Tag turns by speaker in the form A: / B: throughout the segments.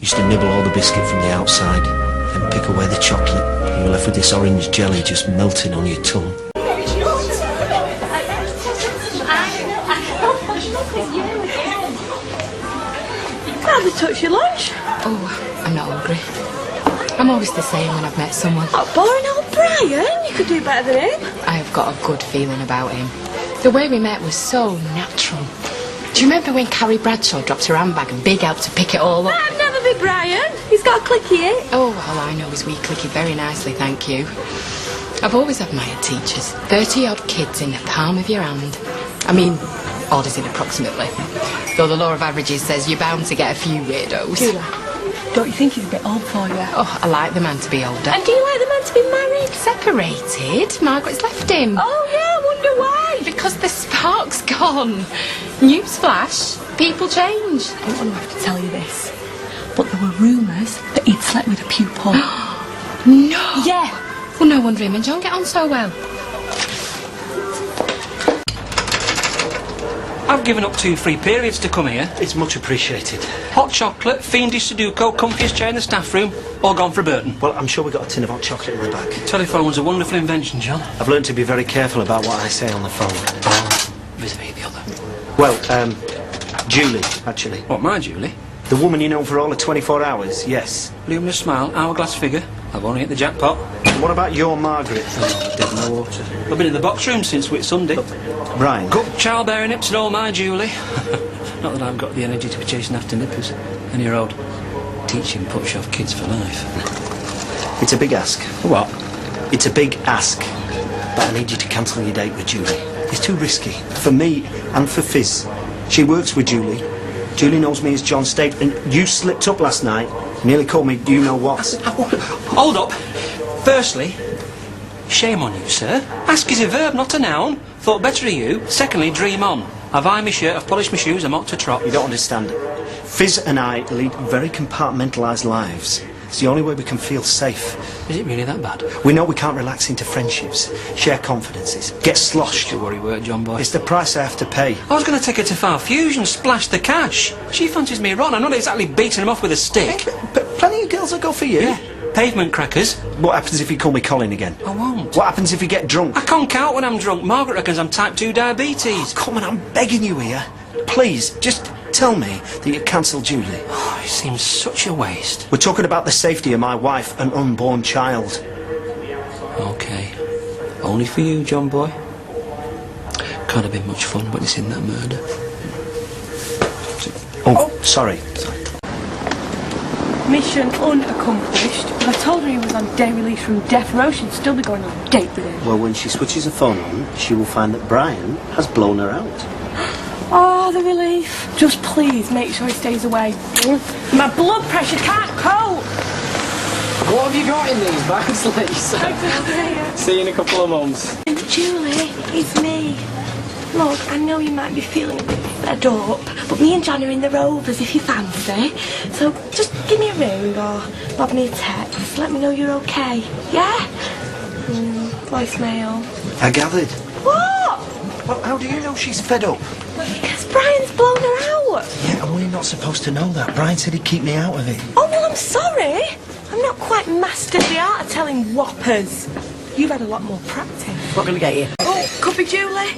A: Used to nibble all the biscuit from the outside, then pick away the chocolate, and you're left with this orange jelly just melting on your tongue.
B: Hardly touch your lunch.
C: Oh, I'm not hungry. I'm always the same when I've met someone.
B: Oh, boring old Brian. You could do better than him.
C: I have got a good feeling about him. The way we met was so natural. Do you remember when Carrie Bradshaw dropped her handbag and Big helped to pick it all up?
B: That'd never be Brian. He's got a clicky it.
C: Oh, all I know is we click it very nicely, thank you. I've always admired teachers. 30-odd kids in the palm of your hand. I mean, orders in approximately. Though the law of averages says you're bound to get a few weirdos.
B: Julia, don't you think he's a bit old for you?
C: Oh, I like the man to be older.
B: And do you like the man to be married?
C: Separated? Margaret's left him.
B: Oh, yeah, I wonder why.
C: Because the spark's gone. Newsflash, people change.
B: I don't want to have to tell you this, but there were rumours that he'd slept with a pupil.
C: No!
B: Yeah.
C: Well, no wonder him and John get on so well.
D: I've given up 2 free periods to come here.
A: It's much appreciated.
D: Hot chocolate, fiendish Sudoku, comfiest chair in the staff room, all gone for Burton.
A: Well, I'm sure we got a tin of hot chocolate in the bag.
D: Telephone's a wonderful invention, John.
A: I've learned to be very careful about what I say on the phone.
D: Vis-a-vis the other.
A: Well, Julie, actually.
D: What, my Julie?
A: The woman you know for all the 24 hours, yes.
D: Luminous smile, hourglass figure. I've only hit the jackpot.
A: And what about your Margaret? Oh, dead in the water.
D: I've been in the box room since Whit Sunday.
A: Brian.
D: Good childbearing hips and all, my Julie. Not that I've got the energy to be chasing after nippers. And your old teaching puts you off kids for life.
A: It's a big ask.
D: What?
A: It's a big ask. But I need you to cancel your date with Julie. It's too risky. For me and for Fiz. She works with Julie. Julie knows me as John Stape, and you slipped up last night. Nearly called me you know what.
D: Hold up. Firstly, shame on you, sir. Ask is a verb, not a noun. Thought better of you. Secondly, dream on. I've ironed my shirt, I've polished my shoes, I'm up to trot.
A: You don't understand. Fiz and I lead very compartmentalised lives. It's the only way we can feel safe.
D: Is it really that bad?
A: We know we can't relax into friendships, share confidences, get sloshed.
D: Don't worry, work, John boy.
A: It's the price I have to pay.
D: I was going to take her to Far Fusion, splash the cash. She fancies me Ron. I'm not exactly beating him off with a stick.
A: But plenty of girls will go for you.
D: Yeah. Pavement crackers.
A: What happens if you call me Colin again?
D: I won't.
A: What happens if you get drunk?
D: I conk out when I'm drunk. Margaret reckons I'm type 2 diabetes.
A: Come on, I'm begging you here. Please, just tell me that you cancelled Julie.
D: Oh, it seems such a waste.
A: We're talking about the safety of my wife and unborn child.
D: OK. Only for you, John boy. Can't have been much fun witnessing that murder.
A: Oh, sorry.
B: Mission unaccomplished. But I told her he was on day release from death row. She'd still be going on a date with him.
A: Well, when she switches her phone on, she will find that Brian has blown her out.
B: Oh, the relief. Just please make sure he stays away. My blood pressure can't cope.
E: What have you got in these bags, Lisa? See you in a couple of months.
B: Julie, it's me. Look, I know you might be feeling a bit fed up, but me and John are in the Rovers if you fancy. So just give me a ring or bob me a text. Let me know you're okay. Yeah? Voicemail.
A: I gathered.
B: What?
A: Well, how do you know she's fed up?
B: Because Brian's blown her out.
A: Yeah, and we're not supposed to know that. Brian said he'd keep me out of it.
B: Oh, well, I'm sorry. I'm not quite mastered the art of telling whoppers. You've had a lot more practice.
F: What can I get you?
B: Oh, could be Julie.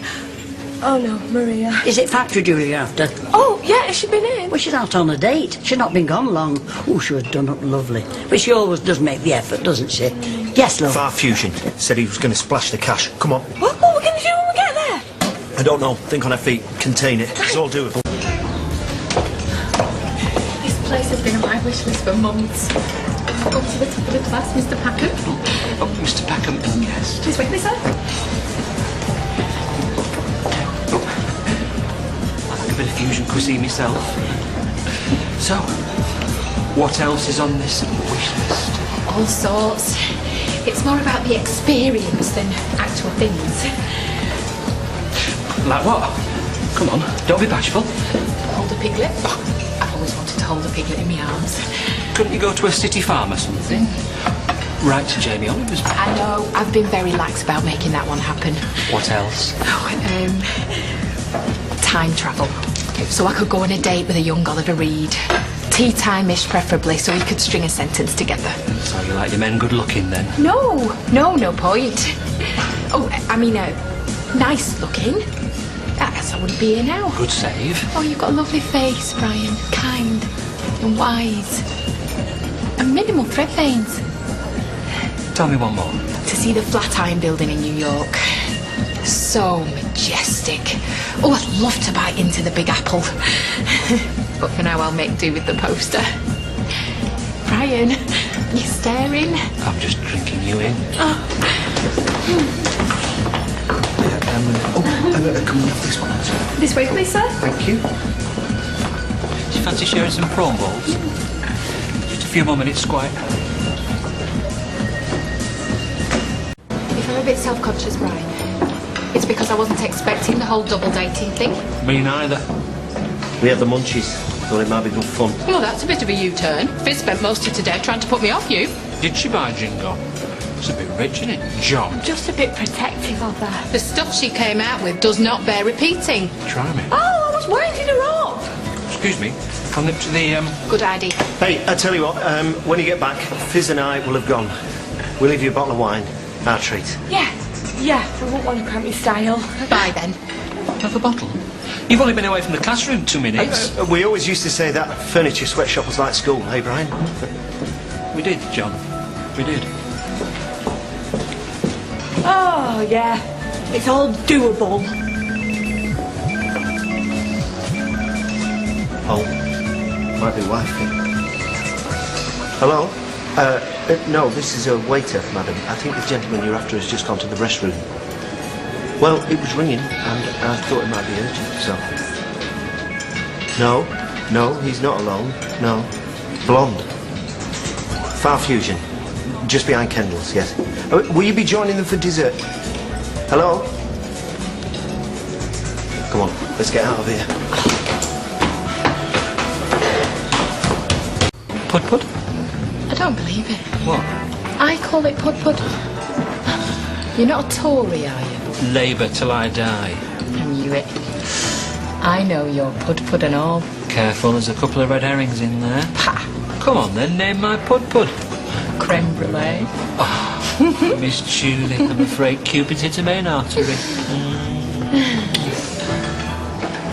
B: Oh, no, Maria.
F: Is it factory Julie you're after?
B: Oh, yeah, has she been in?
F: Well, she's out on a date. She's not been gone long. Oh, she was done up lovely. But she always does make the effort, doesn't she? Yes, love.
A: Far Fusion said he was going to splash the cash. Come on.
B: What are we going to do when we get there?
A: I don't know. Think on her feet. Contain it. It's all doable.
C: This place has been on my wish list for months. Up to the top of the class, Mr. Packham.
D: Oh, Mr. Packham, yes.
C: Please wake me, sir.
D: I like a bit of fusion cuisine myself. So, what else is on this wish list?
C: All sorts. It's more about the experience than actual things.
D: Like what? Come on, don't be bashful.
C: Hold a piglet. I've always wanted to hold a piglet in my arms.
D: Couldn't you go to a city farm or something? Right, Jamie Oliver's.
C: I know, I've been very lax about making that one happen.
D: What else?
C: Time travel. So I could go on a date with a young Oliver Reed. Tea time-ish, preferably, so we could string a sentence together.
D: So you like your men good looking then?
C: No point. Oh, I mean, nice looking. I guess I wouldn't be here now.
D: Good save.
C: Oh, you've got a lovely face, Brian. Kind and wise. And minimal thread veins.
D: Tell me one more.
C: To see the Flatiron building in New York. So majestic. Oh, I'd love to bite into the Big Apple. But for now, I'll make do with the poster. Brian, you're staring.
D: I'm just drinking you in.
A: Can we have this one?
B: This way, please, sir.
A: Thank you.
D: Do you fancy sharing some prawn balls? Just a few more minutes, Squire.
C: If I'm a bit self-conscious, Brian, it's because I wasn't expecting the whole double dating thing.
D: Me neither.
A: We had the munchies. Thought it might be good fun.
C: Well, that's a bit of a U-turn. Fiz spent most of today trying to put me off you.
D: Did she buy Jingo? It's a bit rich, isn't it, John?
B: Just a bit protective of her.
C: The stuff she came out with does not bear repeating.
D: Try me.
B: Oh, I was winding her up.
D: Excuse me. I'll nip to the,
C: Good idea.
A: Hey, I tell you what, when you get back, Fiz and I will have gone. We'll leave you a bottle of wine. Our treat.
B: Yeah, I won't want to cramp your style.
C: Bye, then.
D: Have a bottle. You've only been away from the classroom 2 minutes.
A: We always used to say that furniture sweatshop was like school, hey, Brian?
D: We did, John. We did.
B: Oh, yeah. It's all doable.
A: Oh, might be wife. Hello? No, this is a waiter, madam. I think the gentleman you're after has just gone to the restroom. Well, it was ringing, and I thought it might be urgent, so... No, he's not alone. No. Blonde. Far Fusion. Just behind Kendall's, yes. Will you be joining them for dessert? Hello? Come on, let's get out of here.
D: Pud-pud?
C: I don't believe it.
D: What?
C: I call it pud-pud. You're not a Tory, are you?
D: Labour till I die.
C: I knew it. I know you're pud-pud and all.
D: Careful, there's a couple of red herrings in there.
C: Pa!
D: Come on then, name my pud-pud.
C: Creme brulee.
D: Oh, Miss Julie, I'm afraid Cupid's hit a main artery.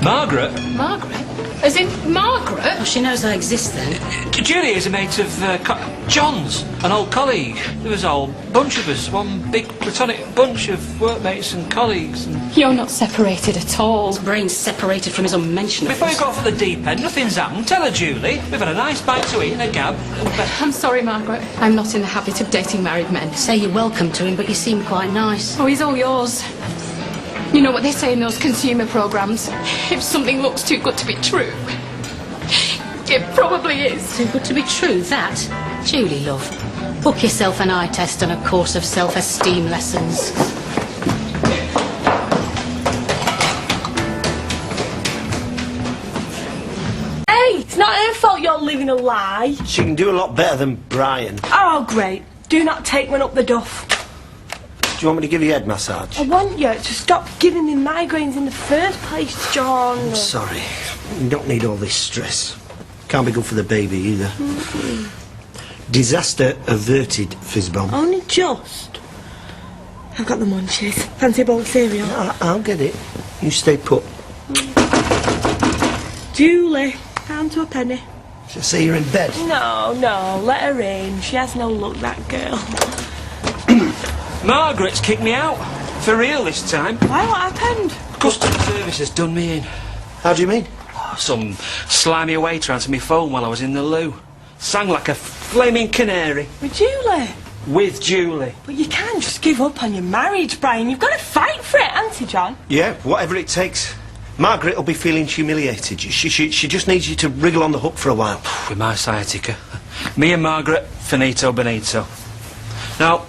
D: Margaret?
C: Margaret? As in Margaret?
F: Well, she knows I exist then.
D: Julie is a mate of John's, an old colleague. There was a whole bunch of us, one big platonic bunch of workmates and colleagues. And...
C: You're not separated at all.
F: His brain's separated from his unmentionables.
D: Before you go off at the deep end, nothing's happened. Tell her, Julie. We've had a nice bite to eat and a gab.
C: I'm sorry, Margaret. I'm not in the habit of dating married men.
F: Say you're welcome to him, but you seem quite nice.
C: Oh, he's all yours. You know what they say in those consumer programmes? If something looks too good to be true, it probably is.
F: Too good to be true, that? Julie, love, book yourself an eye test and a course of self-esteem lessons.
B: Hey, it's not her fault you're living a lie.
A: She can do a lot better than Brian.
B: Oh, great. Do not take one up the duff.
A: Do you want me to give you a head massage?
B: I want you to stop giving me migraines in the first place, John.
A: I'm sorry. You don't need all this stress. Can't be good for the baby either. Disaster averted, Fizzbomb.
B: Only just. I've got the munchies. Fancy a bowl of cereal?
A: I'll get it. You stay put.
B: Julie, down to a penny.
A: Shall I say you're in bed?
B: No, let her in. She has no luck, that girl.
D: Margaret's kicked me out. For real this time.
B: Why, what happened?
D: Customer service has done me in.
A: How do you mean?
D: Some slimy waiter answered me phone while I was in the loo. Sang like a flaming canary.
B: With Julie?
D: With Julie.
B: But you can't just give up on your marriage, Brian. You've got to fight for it, haven't you, John?
A: Yeah, whatever it takes. Margaret will be feeling humiliated. She just needs you to wriggle on the hook for a while.
D: With my sciatica. Me and Margaret, finito bonito. Now,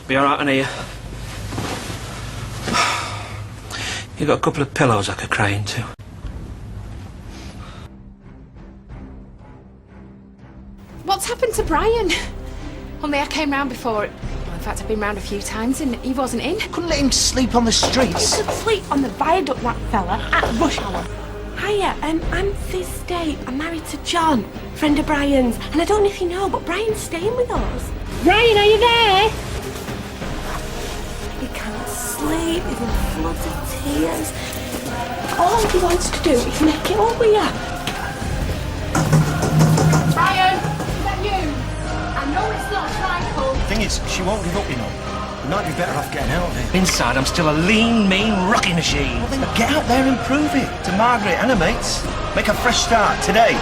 D: be alright in here. You got a couple of pillows I could cry into.
C: What's happened to Brian? Only I came round before. Well, in fact, I've been round a few times and he wasn't in.
A: Couldn't let him sleep on the streets.
B: You could sleep on the viaduct, that fella, at rush hour. Hiya, I'm Fiz Stape. I'm married to John, friend of Brian's. And I don't know if you know, but Brian's staying with us.
G: Brian, are you there?
B: He can't sleep, he's in floods of tears. All he wants to do is make it up with you.
C: Brian, is that you? I know it's not trifle.
A: Thing is, she won't give up, you know. We might be better off getting out of here.
H: Inside, I'm still a lean, mean rocking machine.
A: Well, then get out there and prove it to Margaret and her mates. Make a fresh start today.